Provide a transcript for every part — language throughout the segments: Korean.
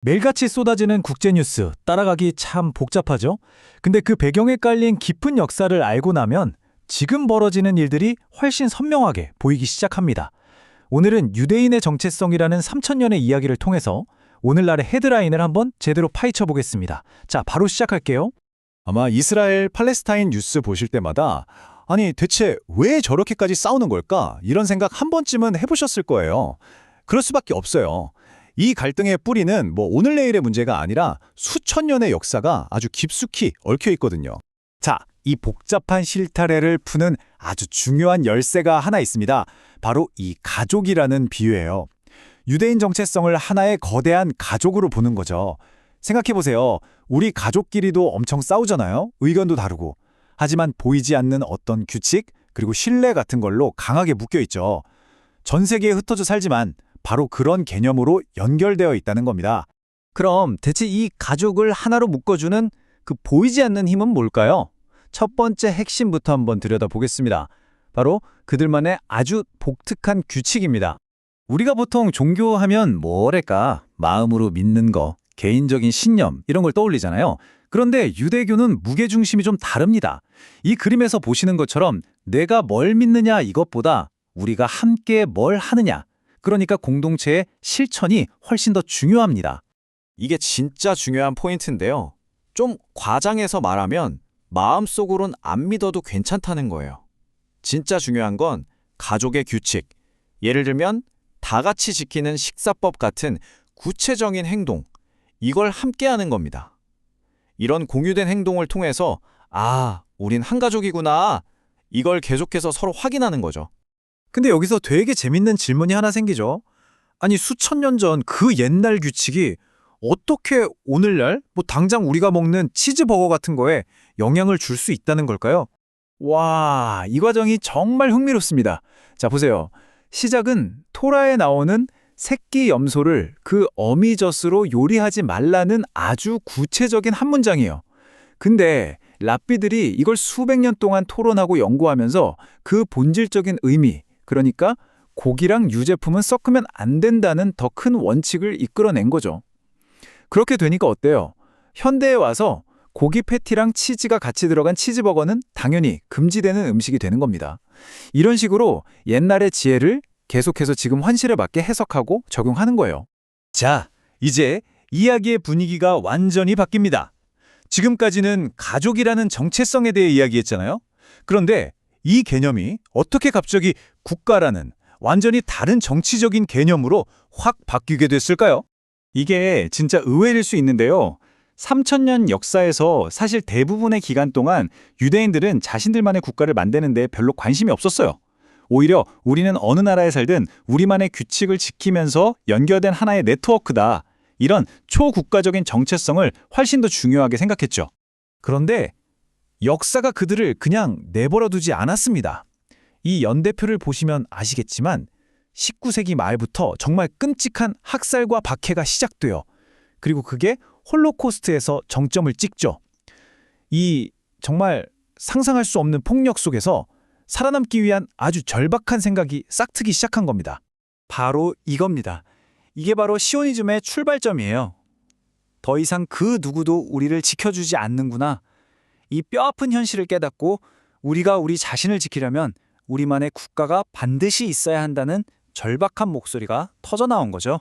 매일같이 쏟아지는 국제뉴스, 따라가기 참 복잡하죠? 근데 그 배경에 깔린 깊은 역사를 알고 나면 지금 벌어지는 일들이 훨씬 선명하게 보이기 시작합니다. 오늘은 유대인의 정체성이라는 3000년의 이야기를 통해서 오늘날의 헤드라인을 한번 제대로 파헤쳐 보겠습니다. 자, 바로 시작할게요. 아마 이스라엘 팔레스타인 뉴스 보실 때마다 아니 대체 왜 저렇게까지 싸우는 걸까? 이런 생각 한 번쯤은 해보셨을 거예요. 그럴 수밖에 없어요. 이 갈등의 뿌리는 오늘 내일의 문제가 아니라 수천 년의 역사가 아주 깊숙이 얽혀 있거든요. 자, 이 복잡한 실타래를 푸는 아주 중요한 열쇠가 하나 있습니다. 바로 이 가족이라는 비유예요. 유대인 정체성을 하나의 거대한 가족으로 보는 거죠. 생각해보세요. 우리 가족끼리도 엄청 싸우잖아요. 의견도 다르고. 하지만 보이지 않는 어떤 규칙, 그리고 신뢰 같은 걸로 강하게 묶여있죠. 전 세계에 흩어져 살지만 바로 그런 개념으로 연결되어 있다는 겁니다. 그럼 대체 이 가족을 하나로 묶어주는 그 보이지 않는 힘은 뭘까요? 첫 번째 핵심부터 한번 들여다보겠습니다. 바로 그들만의 아주 독특한 규칙입니다. 우리가 보통 종교하면 뭐랄까 마음으로 믿는 거, 개인적인 신념 이런 걸 떠올리잖아요. 그런데 유대교는 무게중심이 좀 다릅니다. 이 그림에서 보시는 것처럼 내가 뭘 믿느냐 이것보다 우리가 함께 뭘 하느냐, 그러니까 공동체의 실천이 훨씬 더 중요합니다. 이게 진짜 중요한 포인트인데요. 좀 과장해서 말하면 마음속으론 안 믿어도 괜찮다는 거예요. 진짜 중요한 건 가족의 규칙, 예를 들면 다 같이 지키는 식사법 같은 구체적인 행동, 이걸 함께 하는 겁니다. 이런 공유된 행동을 통해서 우린 한 가족이구나, 이걸 계속해서 서로 확인하는 거죠. 근데 여기서 되게 재밌는 질문이 하나 생기죠. 아니 수천 년 전 그 옛날 규칙이 어떻게 오늘날 당장 우리가 먹는 치즈버거 같은 거에 영향을 줄 수 있다는 걸까요? 와, 이 과정이 정말 흥미롭습니다. 자, 보세요. 시작은 토라에 나오는 새끼 염소를 그 어미젖으로 요리하지 말라는 아주 구체적인 한 문장이에요. 근데 랍비들이 이걸 수백 년 동안 토론하고 연구하면서 그 본질적인 의미, 그러니까 고기랑 유제품은 섞으면 안 된다는 더 큰 원칙을 이끌어낸 거죠. 그렇게 되니까 어때요? 현대에 와서 고기 패티랑 치즈가 같이 들어간 치즈버거는 당연히 금지되는 음식이 되는 겁니다. 이런 식으로 옛날의 지혜를 계속해서 지금 현실에 맞게 해석하고 적용하는 거예요. 자, 이제 이야기의 분위기가 완전히 바뀝니다. 지금까지는 가족이라는 정체성에 대해 이야기했잖아요. 그런데 이 개념이 어떻게 갑자기 국가라는 완전히 다른 정치적인 개념으로 확 바뀌게 됐을까요? 이게 진짜 의외일 수 있는데요. 3000년 역사에서 사실 대부분의 기간 동안 유대인들은 자신들만의 국가를 만드는 데 별로 관심이 없었어요. 오히려 우리는 어느 나라에 살든 우리만의 규칙을 지키면서 연결된 하나의 네트워크다, 이런 초국가적인 정체성을 훨씬 더 중요하게 생각했죠. 그런데 역사가 그들을 그냥 내버려두지 않았습니다. 이 연대표를 보시면 아시겠지만 19세기 말부터 정말 끔찍한 학살과 박해가 시작돼요. 그리고 그게 홀로코스트에서 정점을 찍죠. 이 정말 상상할 수 없는 폭력 속에서 살아남기 위한 아주 절박한 생각이 싹트기 시작한 겁니다. 바로 이겁니다. 이게 바로 시오니즘의 출발점이에요. 더 이상 그 누구도 우리를 지켜주지 않는구나. 이 뼈아픈 현실을 깨닫고 우리가 우리 자신을 지키려면 우리만의 국가가 반드시 있어야 한다는 절박한 목소리가 터져나온 거죠.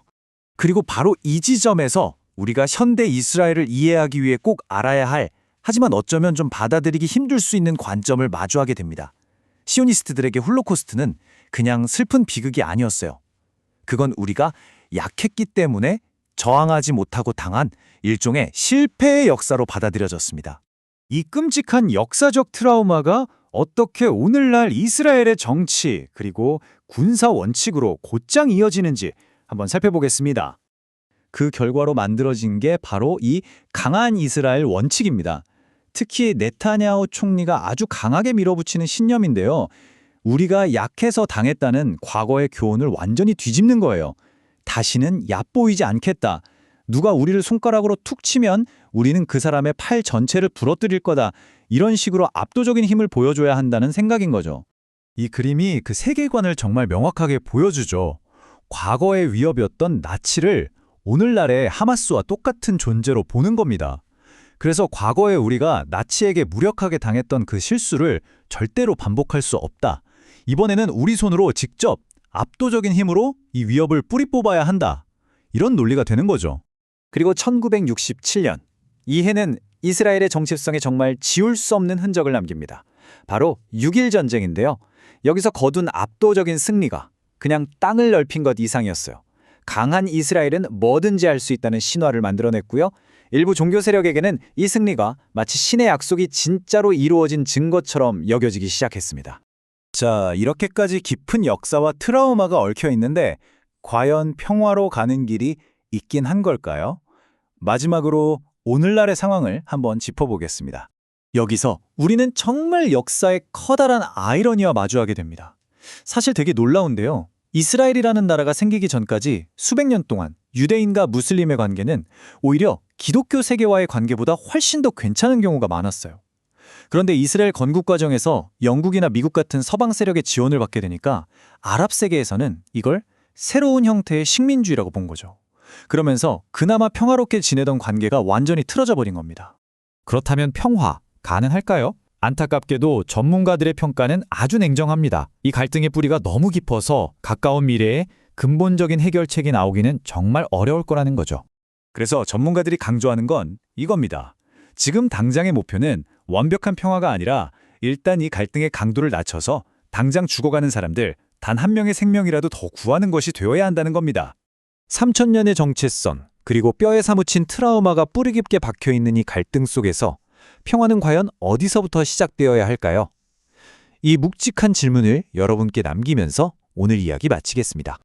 그리고 바로 이 지점에서 우리가 현대 이스라엘을 이해하기 위해 꼭 알아야 할, 하지만 어쩌면 좀 받아들이기 힘들 수 있는 관점을 마주하게 됩니다. 시오니스트들에게 홀로코스트는 그냥 슬픈 비극이 아니었어요. 그건 우리가 약했기 때문에 저항하지 못하고 당한 일종의 실패의 역사로 받아들여졌습니다. 이 끔찍한 역사적 트라우마가 어떻게 오늘날 이스라엘의 정치 그리고 군사 원칙으로 곧장 이어지는지 한번 살펴보겠습니다. 그 결과로 만들어진 게 바로 이 강한 이스라엘 원칙입니다. 특히 네타냐후 총리가 아주 강하게 밀어붙이는 신념인데요. 우리가 약해서 당했다는 과거의 교훈을 완전히 뒤집는 거예요. 다시는 얕보이지 않겠다. 누가 우리를 손가락으로 툭 치면 우리는 그 사람의 팔 전체를 부러뜨릴 거다. 이런 식으로 압도적인 힘을 보여줘야 한다는 생각인 거죠. 이 그림이 그 세계관을 정말 명확하게 보여주죠. 과거의 위협이었던 나치를 오늘날의 하마스와 똑같은 존재로 보는 겁니다. 그래서 과거에 우리가 나치에게 무력하게 당했던 그 실수를 절대로 반복할 수 없다. 이번에는 우리 손으로 직접 압도적인 힘으로 이 위협을 뿌리 뽑아야 한다. 이런 논리가 되는 거죠. 그리고 1967년, 이 해는 이스라엘의 정체성에 정말 지울 수 없는 흔적을 남깁니다. 바로 6.1 전쟁인데요. 여기서 거둔 압도적인 승리가 그냥 땅을 넓힌 것 이상이었어요. 강한 이스라엘은 뭐든지 할 수 있다는 신화를 만들어냈고요. 일부 종교 세력에게는 이 승리가 마치 신의 약속이 진짜로 이루어진 증거처럼 여겨지기 시작했습니다. 자, 이렇게까지 깊은 역사와 트라우마가 얽혀 있는데 과연 평화로 가는 길이 있긴 한 걸까요? 마지막으로 오늘날의 상황을 한번 짚어보겠습니다. 여기서 우리는 정말 역사의 커다란 아이러니와 마주하게 됩니다. 사실 되게 놀라운데요. 이스라엘이라는 나라가 생기기 전까지 수백 년 동안 유대인과 무슬림의 관계는 오히려 기독교 세계와의 관계보다 훨씬 더 괜찮은 경우가 많았어요. 그런데 이스라엘 건국 과정에서 영국이나 미국 같은 서방 세력의 지원을 받게 되니까 아랍 세계에서는 이걸 새로운 형태의 식민주의라고 본 거죠. 그러면서 그나마 평화롭게 지내던 관계가 완전히 틀어져 버린 겁니다. 그렇다면 평화 가능할까요? 안타깝게도 전문가들의 평가는 아주 냉정합니다. 이 갈등의 뿌리가 너무 깊어서 가까운 미래에 근본적인 해결책이 나오기는 정말 어려울 거라는 거죠. 그래서 전문가들이 강조하는 건 이겁니다. 지금 당장의 목표는 완벽한 평화가 아니라 일단 이 갈등의 강도를 낮춰서 당장 죽어가는 사람들 단 한 명의 생명이라도 더 구하는 것이 되어야 한다는 겁니다. 3000년의 정체성, 그리고 뼈에 사무친 트라우마가 뿌리 깊게 박혀있는 이 갈등 속에서 평화는 과연 어디서부터 시작되어야 할까요? 이 묵직한 질문을 여러분께 남기면서 오늘 이야기 마치겠습니다.